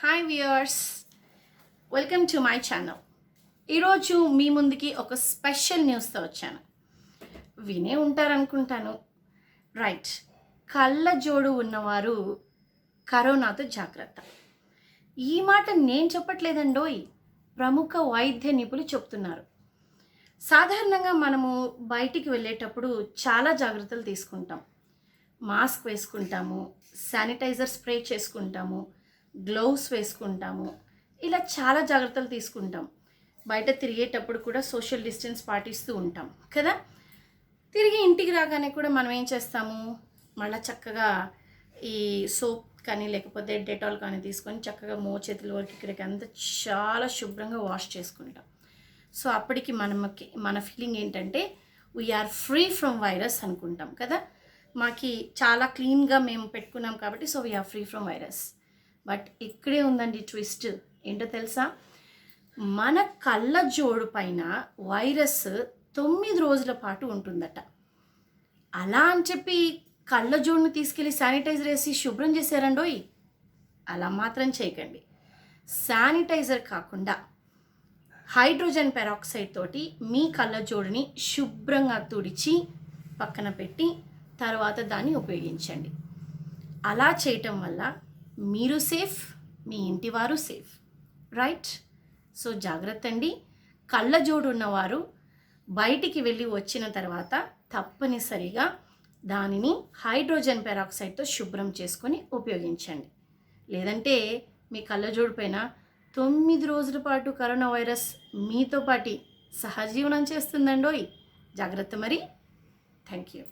Hi viewers, welcome to my channel. ఈరోజు మీ ముందుకి ఒక స్పెషల్ న్యూస్తో వచ్చాను. వినే ఉంటారనుకుంటాను. రైట్, కళ్ళజోడు ఉన్నవారు కరోనాతో జాగ్రత్త. ఈ మాట నేను చెప్పట్లేదండోయ్, ప్రముఖ వైద్య నిపుణులు చెప్తున్నారు. సాధారణంగా మనము బయటికి వెళ్ళేటప్పుడు చాలా జాగ్రత్తలు తీసుకుంటాం. మాస్క్ వేసుకుంటాము, శానిటైజర్ స్ప్రే చేసుకుంటాము, గ్లౌస్ వేసుకుంటాము, ఇలా చాలా జాగ్రత్తలు తీసుకుంటాం. బయట తిరిగేటప్పుడు కూడా సోషల్ డిస్టెన్స్ పాటిస్తూ ఉంటాం కదా. తిరిగి ఇంటికి రాగానే కూడా మనం ఏం చేస్తాము, మళ్ళీ చక్కగా ఈ సోప్ కానీ లేకపోతే డెటాల్ కానీ తీసుకొని చక్కగా చేతుల వరకు ఇక్కడికి అంతా చాలా శుభ్రంగా వాష్ చేసుకుంటాం. సో అప్పటికి మన ఫీలింగ్ ఏంటంటే వీఆర్ ఫ్రీ ఫ్రమ్ వైరస్ అనుకుంటాం కదా. మాకి చాలా క్లీన్గా మేము పెట్టుకున్నాం కాబట్టి so we are free from virus. But ఇక్కడే ఉందండి ట్విస్ట్. ఏంటో తెలుసా, మన కళ్ళజోడు పైన వైరస్ 9 రోజుల పాటు ఉంటుందట. అలా అని చెప్పి కళ్ళజోడును తీసుకెళ్ళి శానిటైజర్ వేసి శుభ్రం చేశారండోయ్, అలా మాత్రం చేయకండి. శానిటైజర్ కాకుండా హైడ్రోజన్ పెరాక్సైడ్ తోటి మీ కళ్ళజోడుని శుభ్రంగా తుడిచి పక్కన పెట్టి తర్వాత దాన్ని ఉపయోగించండి. అలా చేయటం వల్ల మీరు సేఫ్, మీ ఇంటి వారు సేఫ్. రైట్? సో జాగ్రత్త అండి. కళ్ళజోడు ఉన్నవారు బయటికి వెళ్ళి వచ్చిన తర్వాత తప్పనిసరిగా దానిని హైడ్రోజన్ పెరాక్సైడ్తో శుభ్రం చేసుకొని ఉపయోగించండి. లేదంటే మీ కళ్ళజోడు పైన 9 రోజుల పాటు కరోనా వైరస్ మీతో పాటు సహజీవనం చేస్తుందండోయ్. జాగ్రత్త మరి. Thank you.